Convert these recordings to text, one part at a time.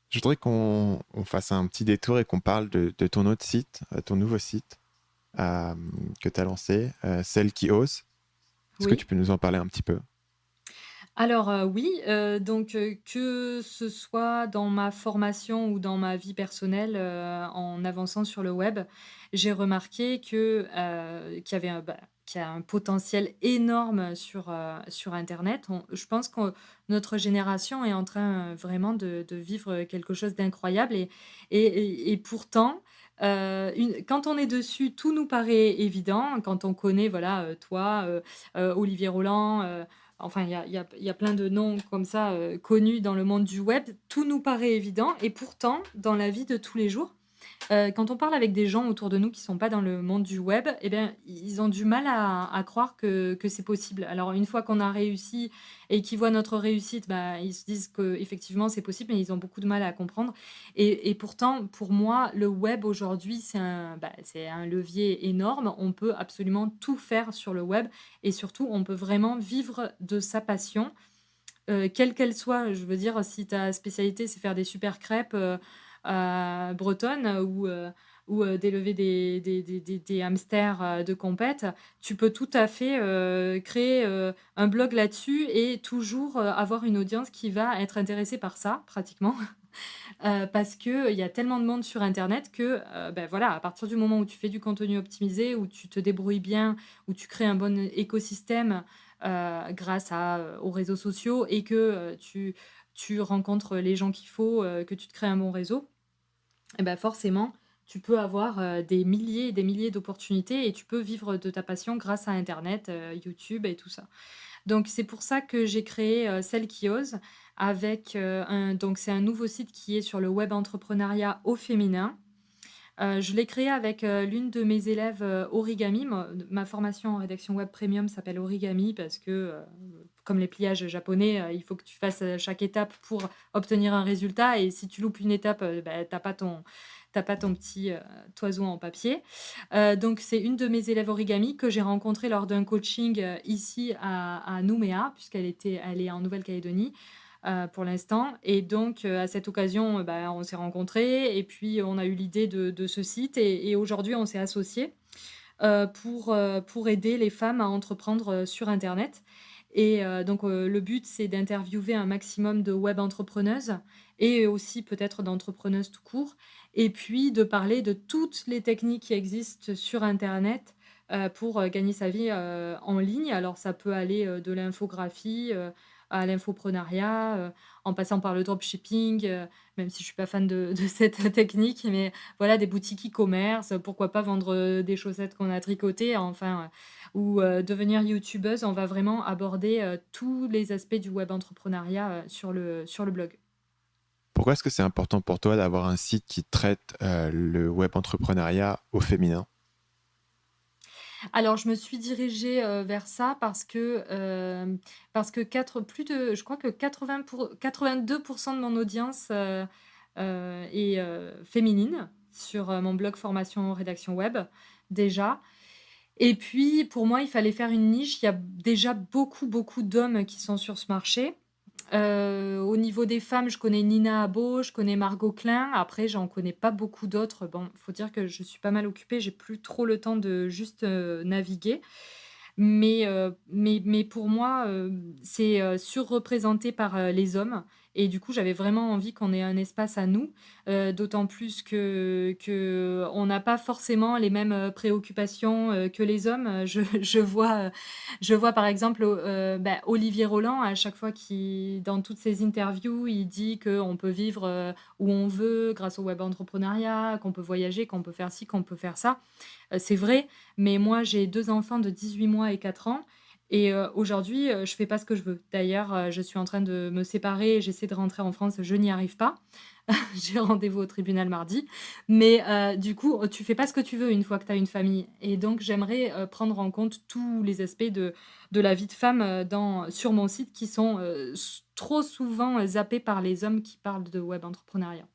Je voudrais qu'on fasse un petit détour et qu'on parle de ton autre site, ton nouveau site euh, que tu as lancé, Celle qui ose. Est-ce que tu Oui. peux nous en parler un petit peu? Alors, oui, que ce soit dans ma formation ou dans ma vie personnelle, en avançant sur le web, j'ai remarqué qu'il y avait qu'il y a un potentiel énorme sur internet. Je pense que notre génération est en train, vraiment de vivre quelque chose d'incroyable et pourtant, quand on est dessus, tout nous paraît évident. Quand on connaît, voilà, toi, Olivier Roland, enfin, il y a plein de noms comme ça, connus dans le monde du web. Tout nous paraît évident et pourtant, dans la vie de tous les jours, quand on parle avec des gens autour de nous qui sont pas dans le monde du web, eh bien, ils ont du mal à croire que c'est possible. Alors une fois qu'on a réussi et qu'ils voient notre réussite, bah, ils se disent qu'effectivement c'est possible, mais ils ont beaucoup de mal à comprendre et pourtant, pour moi, le web aujourd'hui, c'est un levier énorme. On peut absolument tout faire sur le web et surtout, on peut vraiment vivre de sa passion, quelle qu'elle soit. Je veux dire, si ta spécialité, c'est faire des super crêpes, bretonnes ou d'élever des hamsters, de compète, tu peux tout à fait, créer, un blog là-dessus et toujours, avoir une audience qui va être intéressée par ça, pratiquement. Parce qu'il y a tellement de monde sur internet que, voilà, à partir du moment où tu fais du contenu optimisé, où tu te débrouilles bien, où tu crées un bon écosystème, grâce aux réseaux sociaux et que, tu rencontres les gens qu'il faut, que tu te crées un bon réseau et ben forcément, tu peux avoir, des milliers et des milliers d'opportunités et tu peux vivre de ta passion grâce à internet, YouTube et tout ça. Donc c'est pour ça que j'ai créé, Celle qui ose avec, c'est un nouveau site qui est sur le web entrepreneuriat au féminin. Je l'ai créé avec, l'une de mes élèves, origami. Ma formation en rédaction web premium s'appelle origami parce que, comme les pliages japonais, il faut que tu fasses, chaque étape pour obtenir un résultat et si tu loupes une étape, tu pas ton petit, toison en papier. Donc c'est une de mes élèves origami que j'ai rencontrée lors d'un coaching, ici à Nouméa, elle est en Nouvelle-Calédonie, pour l'instant et donc à cette occasion, on s'est rencontrés et puis on a eu l'idée de ce site et aujourd'hui on s'est associés, pour aider les femmes à entreprendre, sur internet et le but c'est d'interviewer un maximum de web entrepreneuses et aussi peut-être d'entrepreneuses tout court et puis de parler de toutes les techniques qui existent sur internet, pour, gagner sa vie, en ligne. Alors ça peut aller, de l'infographie, à l'infoprenariat, en passant par le dropshipping, même si je suis pas fan de cette technique, mais voilà, des boutiques e-commerce, pourquoi pas vendre, des chaussettes qu'on a tricotées, enfin, ou devenir youtubeuse. On va vraiment aborder, tous les aspects du web entrepreneuriat, sur le blog. Pourquoi est-ce que c'est important pour toi d'avoir un site qui traite le web entrepreneuriat au féminin? Alors je me suis dirigée, vers ça parce que plus de je crois que 82 de mon audience, est, féminine sur, mon blog formation rédaction web, déjà. Et puis, pour moi, il fallait faire une niche. Il y a déjà beaucoup, beaucoup d'hommes qui sont sur ce marché. Au niveau des femmes, je connais Nina Abo, je connais Margot Klein. Après, j'en connais pas beaucoup d'autres. Bon, faut dire que je suis pas mal occupée, j'ai plus trop le temps de juste, naviguer. Mais pour moi, c'est, surreprésenté par, les hommes et du coup, j'avais vraiment envie qu'on ait un espace à nous, d'autant plus qu'on n'a pas forcément les mêmes, préoccupations, que les hommes. Je vois par exemple, Olivier Roland à chaque fois qu'il dans toutes ses interviews, il dit qu'on peut vivre, où on veut grâce au web entrepreneuriat, qu'on peut voyager, qu'on peut faire ci, qu'on peut faire ça. C'est vrai, mais moi j'ai 2 enfants de 18 mois et 4 ans et aujourd'hui, je fais pas ce que je veux. D'ailleurs, je suis en train de me séparer, j'essaie de rentrer en France, je n'y arrive pas. J'ai rendez-vous au tribunal mardi, mais du coup, tu fais pas ce que tu veux une fois que tu as une famille et donc j'aimerais, prendre en compte tous les aspects de la vie de femme, sur mon site qui sont, trop souvent, zappés par les hommes qui parlent de web entrepreneuriat.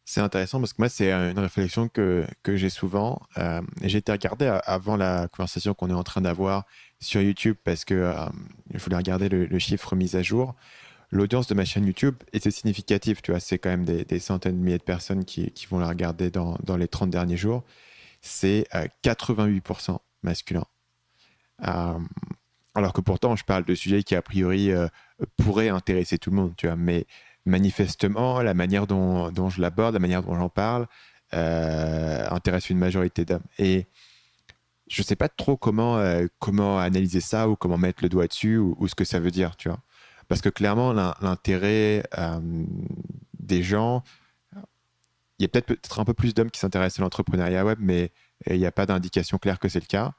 C'est intéressant parce que moi, c'est une réflexion que j'ai souvent. J'ai été regardé avant la conversation qu'on est en train d'avoir sur YouTube parce que je voulais regarder le chiffre mis à jour. l'audience de ma chaîne YouTube, et c'est significatif, tu vois, c'est quand même des centaines de milliers de personnes qui vont la regarder dans les 30 derniers jours, c'est 88% masculin. Euh, alors que pourtant, je parle de sujets qui, a priori, pourraient intéresser tout le monde, tu vois, mais manifestement, la manière dont je l'aborde, la manière dont j'en parle, intéresse une majorité d'hommes. Et je ne sais pas trop comment analyser ça ou comment mettre le doigt dessus ou ce que ça veut dire, tu vois. Parce que clairement, l'intérêt des gens, il y a peut-être un peu plus d'hommes qui s'intéressent à l'entrepreneuriat web, mais il n'y a pas d'indication claire que c'est le cas.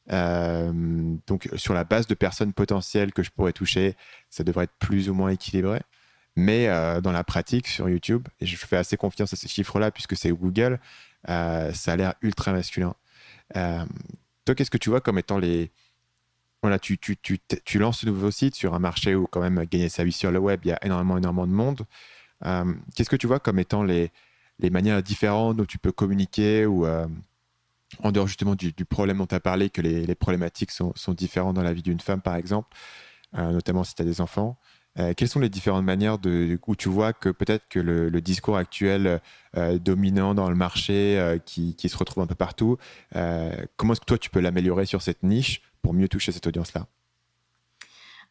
Donc, sur la base de personnes potentielles que je pourrais toucher, ça devrait être plus ou moins équilibré. Mais dans la pratique, sur YouTube, et je fais assez confiance à ces chiffres-là puisque c'est Google, ça a l'air ultra masculin. Euh, Toi, qu'est-ce que tu vois comme étant les... Voilà, tu lances ce nouveau site sur un marché où quand même gagner sa vie sur le web, il y a énormément de monde. Qu'est-ce que tu vois comme étant les manières différentes dont tu peux communiquer ou en dehors justement du problème dont tu as parlé, que les problématiques sont différentes dans la vie d'une femme, par exemple, notamment si tu as des enfants. Quelles sont les différentes manières où tu vois que peut-être que le discours actuel dominant dans le marché, qui se retrouve un peu partout, comment est-ce que toi tu peux l'améliorer sur cette niche pour mieux toucher cette audience-là?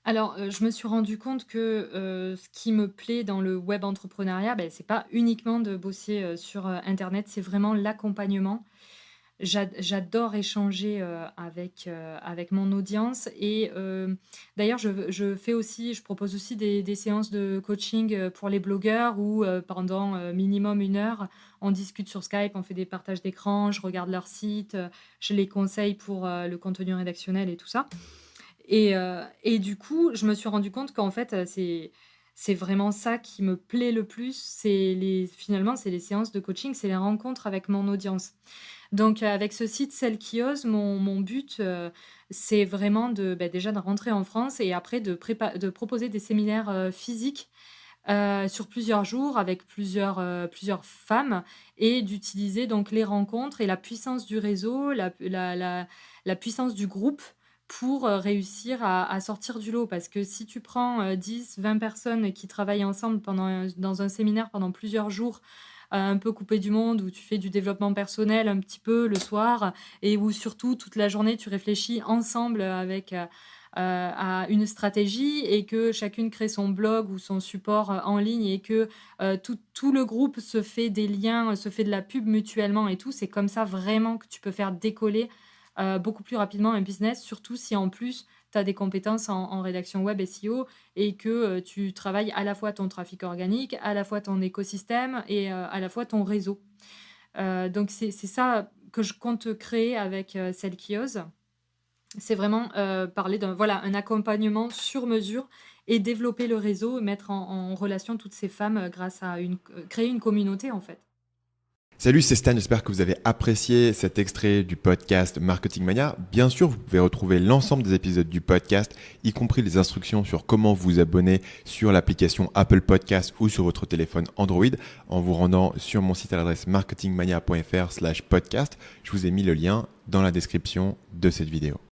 Alors, je me suis rendu compte que, ce qui me plaît dans le web entrepreneuriat, c'est pas uniquement de bosser, sur, internet, c'est vraiment l'accompagnement. J'adore échanger, avec mon audience et d'ailleurs je propose aussi des séances de coaching, pour les blogueurs où, pendant, minimum 1 heure, on discute sur Skype, on fait des partages d'écran, je regarde leur site, je les conseille pour, le contenu rédactionnel et tout ça. Et du coup, je me suis rendu compte qu'en fait, c'est vraiment ça qui me plaît le plus, c'est les séances de coaching, c'est les rencontres avec mon audience. Donc, avec ce site Celle qui ose, mon but, c'est vraiment déjà de rentrer en France et après de proposer des séminaires, physiques, sur plusieurs jours avec plusieurs femmes et d'utiliser donc les rencontres et la puissance du réseau, la puissance du groupe pour, réussir à sortir du lot. Parce que si tu prends, 10-20 personnes qui travaillent ensemble dans un séminaire pendant plusieurs jours, un peu coupé du monde, où tu fais du développement personnel un petit peu le soir et où surtout toute la journée tu réfléchis ensemble à une stratégie et que chacune crée son blog ou son support, en ligne et que, tout le groupe se fait des liens, se fait de la pub mutuellement et tout. C'est comme ça vraiment que tu peux faire décoller, beaucoup plus rapidement un business, surtout si en plus tu as des compétences en rédaction web SEO et que, tu travailles à la fois ton trafic organique, à la fois ton écosystème et à la fois ton réseau. Donc c'est ça que je compte créer avec, Celle qui ose. C'est vraiment, parler un accompagnement sur mesure et développer le réseau, mettre en relation toutes ces femmes, grâce à créer une communauté, en fait. Salut, c'est Stan, j'espère que vous avez apprécié cet extrait du podcast Marketing Mania. Bien sûr, vous pouvez retrouver l'ensemble des épisodes du podcast, y compris les instructions sur comment vous abonner sur l'application Apple Podcast ou sur votre téléphone Android en vous rendant sur mon site à l'adresse marketingmania.fr/podcast. Je vous ai mis le lien dans la description de cette vidéo.